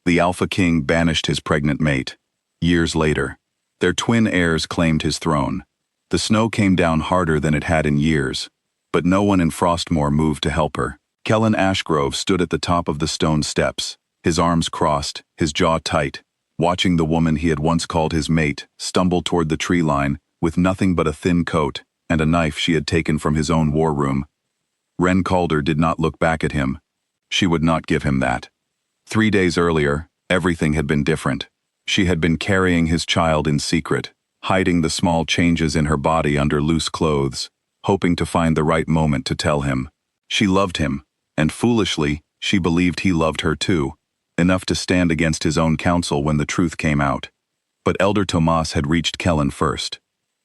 The Alpha King banished his pregnant mate. Years later, their twin heirs claimed his throne. The snow came down harder than it had in years, but no one in Frostmoor moved to help her. Kellan Ashgrove stood at the top of the stone steps, his arms crossed, his jaw tight, watching the woman he had once called his mate stumble toward the tree line with nothing but a thin coat and a knife she had taken from his own war room. Wren Calder did not look back at him. She would not give him that. 3 days earlier, everything had been different. She had been carrying his child in secret, hiding the small changes in her body under loose clothes, hoping to find the right moment to tell him. She loved him, and foolishly, she believed he loved her too, enough to stand against his own counsel when the truth came out. But Elder Tomas had reached Kellan first.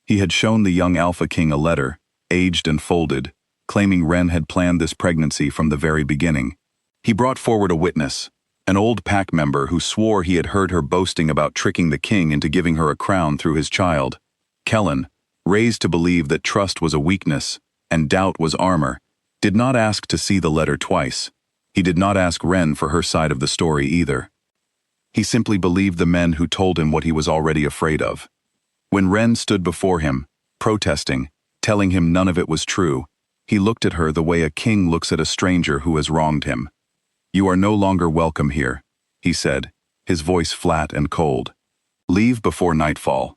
He had shown the young Alpha King a letter, aged and folded, claiming Wren had planned this pregnancy from the very beginning. He brought forward a witness, an old pack member who swore he had heard her boasting about tricking the king into giving her a crown through his child. Kellan, raised to believe that trust was a weakness and doubt was armor, did not ask to see the letter twice. He did not ask Wren for her side of the story either. He simply believed the men who told him what he was already afraid of. When Wren stood before him, protesting, telling him none of it was true, he looked at her the way a king looks at a stranger who has wronged him. "You are no longer welcome here," he said, his voice flat and cold. "Leave before nightfall."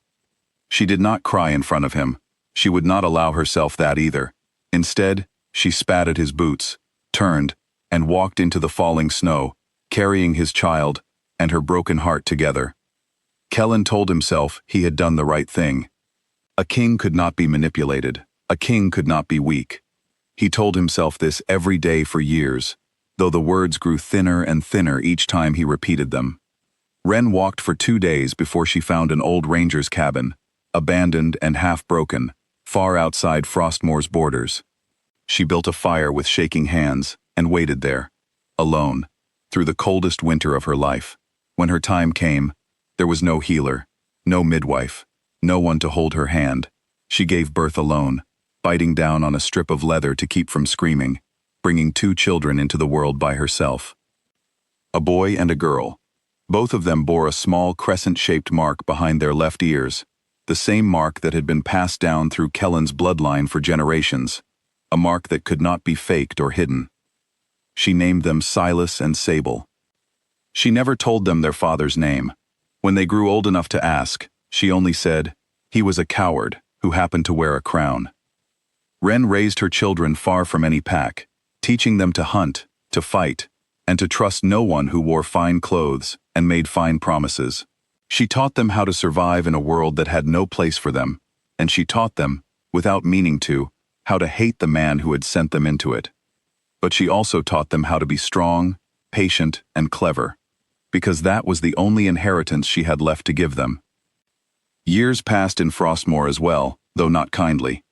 She did not cry in front of him. She would not allow herself that either. Instead, she spat at his boots, turned, and walked into the falling snow, carrying his child and her broken heart together. Kellan told himself he had done the right thing. A king could not be manipulated. A king could not be weak. He told himself this every day for years, though the words grew thinner and thinner each time he repeated them. Wren walked for 2 days before she found an old ranger's cabin, abandoned and half-broken, far outside Frostmoor's borders. She built a fire with shaking hands and waited there, alone, through the coldest winter of her life. When her time came, there was no healer, no midwife, no one to hold her hand. She gave birth alone, biting down on a strip of leather to keep from screaming, bringing 2 children into the world by herself. A boy and a girl. Both of them bore a small crescent-shaped mark behind their left ears, the same mark that had been passed down through Kellan's bloodline for generations, a mark that could not be faked or hidden. She named them Silas and Sable. She never told them their father's name. When they grew old enough to ask, she only said, "He was a coward who happened to wear a crown." Wren raised her children far from any pack, teaching them to hunt, to fight, and to trust no one who wore fine clothes and made fine promises. She taught them how to survive in a world that had no place for them, and she taught them, without meaning to, how to hate the man who had sent them into it. But she also taught them how to be strong, patient, and clever, because that was the only inheritance she had left to give them. Years passed in Frostmoor as well, though not kindly.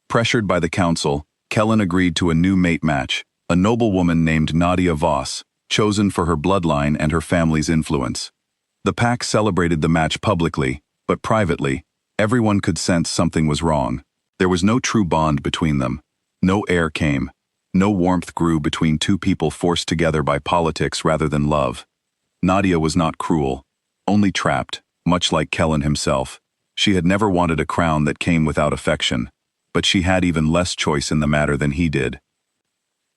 Pressured by the council, Kellan agreed to a new mate match, a noblewoman named Nadia Voss, chosen for her bloodline and her family's influence. The pack celebrated the match publicly, but privately, everyone could sense something was wrong. There was no true bond between them. No heir came. No warmth grew between 2 people forced together by politics rather than love. Nadia was not cruel, only trapped, much like Kellan himself. She had never wanted a crown that came without affection, but she had even less choice in the matter than he did.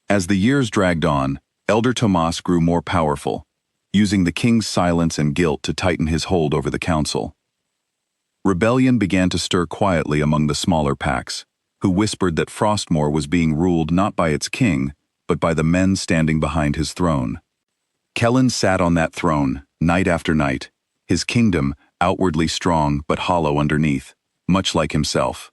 As the years dragged on, Elder Tomas grew more powerful, using the king's silence and guilt to tighten his hold over the council. Rebellion began to stir quietly among the smaller packs, who whispered that Frostmoor was being ruled not by its king, but by the men standing behind his throne. Kellan sat on that throne, night after night, his kingdom outwardly strong but hollow underneath, much like himself.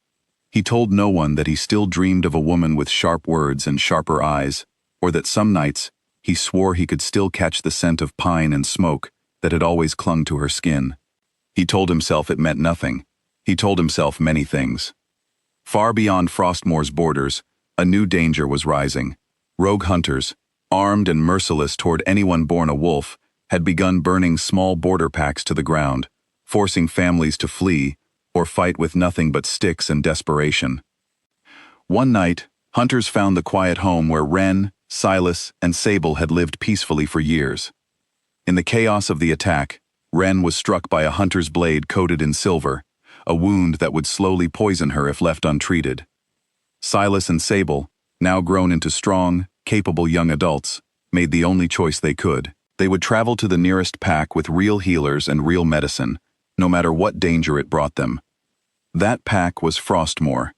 He told no one that he still dreamed of a woman with sharp words and sharper eyes, or that some nights he swore he could still catch the scent of pine and smoke that had always clung to her skin. He told himself it meant nothing. He told himself many things. Far beyond Frostmoor's borders, a new danger was rising. Rogue hunters, armed and merciless toward anyone born a wolf, had begun burning small border packs to the ground, forcing families to flee or fight with nothing but sticks and desperation. One night, hunters found the quiet home where Wren, Silas, and Sable had lived peacefully for years. In the chaos of the attack, Wren was struck by a hunter's blade coated in silver, a wound that would slowly poison her if left untreated. Silas and Sable, now grown into strong, capable young adults, made the only choice they could. They would travel to the nearest pack with real healers and real medicine, no matter what danger it brought them. That pack was Frostmoor.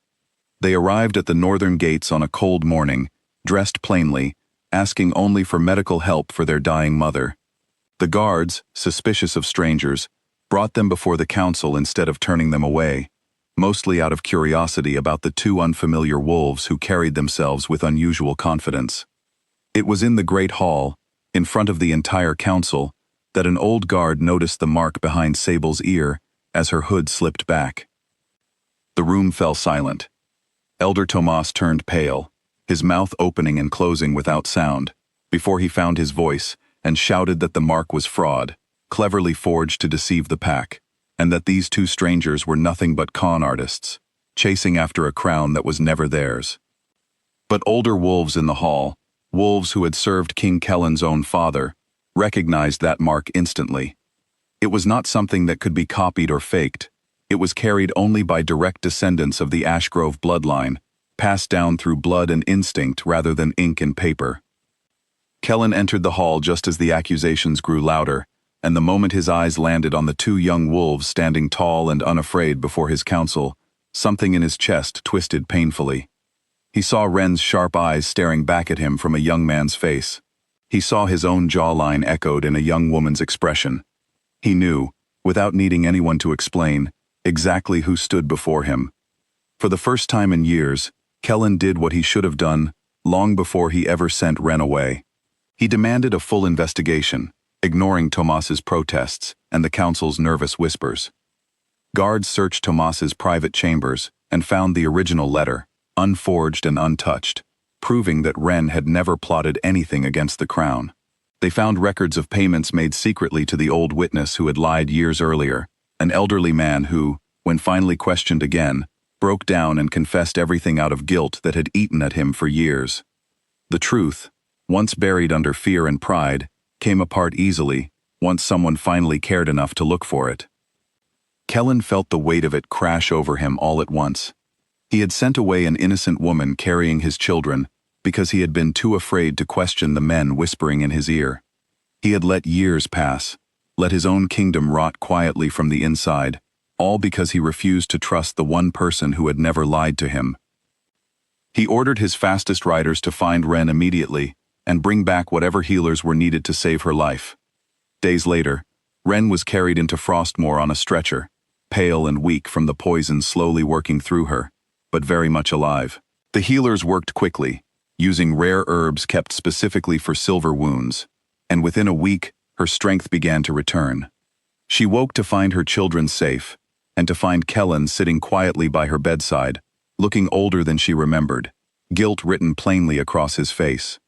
They arrived at the northern gates on a cold morning, dressed plainly, asking only for medical help for their dying mother. The guards, suspicious of strangers, brought them before the council instead of turning them away, mostly out of curiosity about the two unfamiliar wolves who carried themselves with unusual confidence. It was in the great hall, in front of the entire council, that an old guard noticed the mark behind Sable's ear as her hood slipped back. The room fell silent. Elder Tomas turned pale, his mouth opening and closing without sound, before he found his voice and shouted that the mark was fraud, cleverly forged to deceive the pack, and that these two strangers were nothing but con artists, chasing after a crown that was never theirs. But older wolves in the hall, wolves who had served King Kellan's own father, recognized that mark instantly. It was not something that could be copied or faked. It was carried only by direct descendants of the Ashgrove bloodline, passed down through blood and instinct rather than ink and paper. Kellan entered the hall just as the accusations grew louder, and the moment his eyes landed on the two young wolves standing tall and unafraid before his council, something in his chest twisted painfully. He saw Wren's sharp eyes staring back at him from a young man's face. He saw his own jawline echoed in a young woman's expression. He knew, without needing anyone to explain, exactly who stood before him. For the first time in years, Kellan did what he should have done long before he ever sent Wren away. He demanded a full investigation, ignoring Tomas's protests and the council's nervous whispers. Guards searched Tomas's private chambers and found the original letter, unforged and untouched, proving that Wren had never plotted anything against the crown. They found records of payments made secretly to the old witness who had lied years earlier, an elderly man who, when finally questioned again, broke down and confessed everything out of guilt that had eaten at him for years. The truth, once buried under fear and pride, came apart easily once someone finally cared enough to look for it. Kellan felt the weight of it crash over him all at once. He had sent away an innocent woman carrying his children because he had been too afraid to question the men whispering in his ear. He had let years pass, let his own kingdom rot quietly from the inside, all because he refused to trust the one person who had never lied to him. He ordered his fastest riders to find Wren immediately and bring back whatever healers were needed to save her life. Days later, Wren was carried into Frostmoor on a stretcher, pale and weak from the poison slowly working through her, but very much alive. The healers worked quickly, using rare herbs kept specifically for silver wounds, and within a week, her strength began to return. She woke to find her children safe, and to find Kellan sitting quietly by her bedside, looking older than she remembered, guilt written plainly across his face.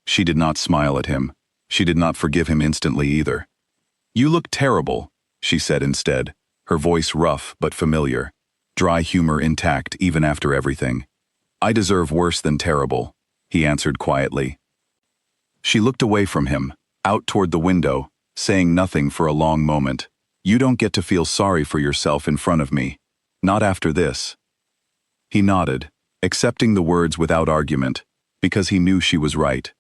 She did not smile at him. She did not forgive him instantly either. "You look terrible," she said instead, her voice rough but familiar, dry humor intact even after everything. "I deserve worse than terrible," he answered quietly. She looked away from him, out toward the window, saying nothing for a long moment. "You don't get to feel sorry for yourself in front of me. Not after this." He nodded, accepting the words without argument, because he knew she was right.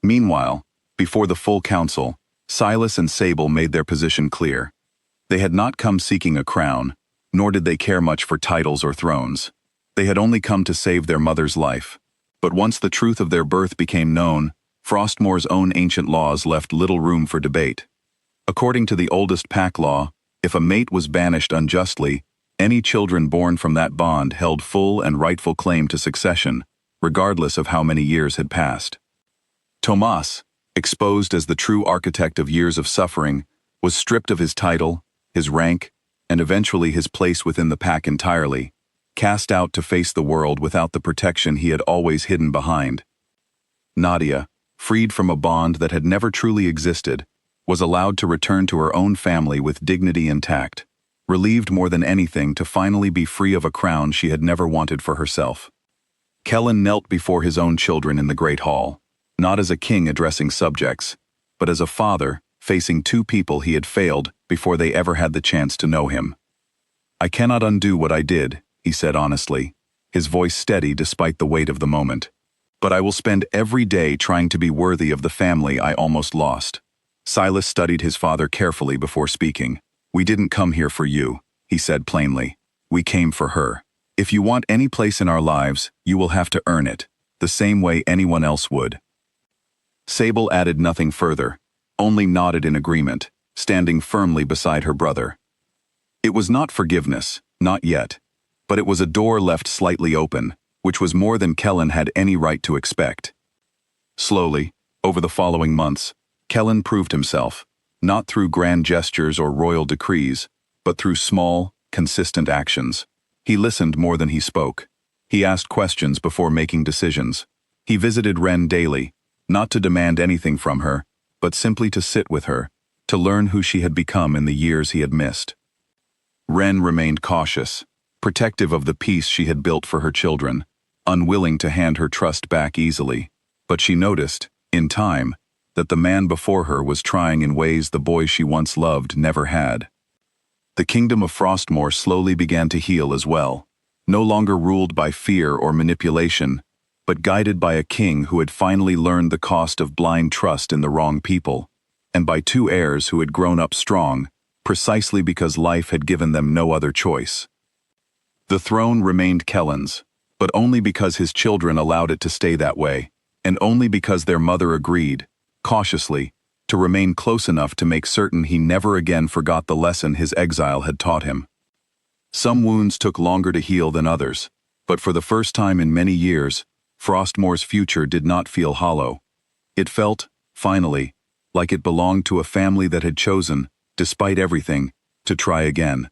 Meanwhile, before the full council, Silas and Sable made their position clear. They had not come seeking a crown, nor did they care much for titles or thrones. They had only come to save their mother's life. But once the truth of their birth became known, Frostmoor's own ancient laws left little room for debate. According to the oldest pack law, if a mate was banished unjustly, any children born from that bond held full and rightful claim to succession, regardless of how many years had passed. Tomas, exposed as the true architect of years of suffering, was stripped of his title, his rank, and eventually his place within the pack entirely, cast out to face the world without the protection he had always hidden behind. Nadia, freed from a bond that had never truly existed, was allowed to return to her own family with dignity intact, relieved more than anything to finally be free of a crown she had never wanted for herself. Kellan knelt before his own children in the great hall, not as a king addressing subjects, but as a father, facing two people he had failed before they ever had the chance to know him. "I cannot undo what I did," he said honestly, his voice steady despite the weight of the moment. "But I will spend every day trying to be worthy of the family I almost lost." Silas studied his father carefully before speaking. "We didn't come here for you," he said plainly. "We came for her. If you want any place in our lives, you will have to earn it, the same way anyone else would." Sable added nothing further, only nodded in agreement, standing firmly beside her brother. It was not forgiveness, not yet, but it was a door left slightly open, which was more than Kellan had any right to expect. Slowly, over the following months, Kellan proved himself, not through grand gestures or royal decrees, but through small, consistent actions. He listened more than he spoke. He asked questions before making decisions. He visited Wren daily, not to demand anything from her, but simply to sit with her, to learn who she had become in the years he had missed. Wren remained cautious, protective of the peace she had built for her children, unwilling to hand her trust back easily. But she noticed, in time, that the man before her was trying in ways the boy she once loved never had. The kingdom of Frostmoor slowly began to heal as well, no longer ruled by fear or manipulation, but guided by a king who had finally learned the cost of blind trust in the wrong people, and by two heirs who had grown up strong, precisely because life had given them no other choice. The throne remained Kellan's, but only because his children allowed it to stay that way, and only because their mother agreed, cautiously, to remain close enough to make certain he never again forgot the lesson his exile had taught him. Some wounds took longer to heal than others, but for the first time in many years, Frostmoor's future did not feel hollow. It felt, finally, like it belonged to a family that had chosen, despite everything, to try again.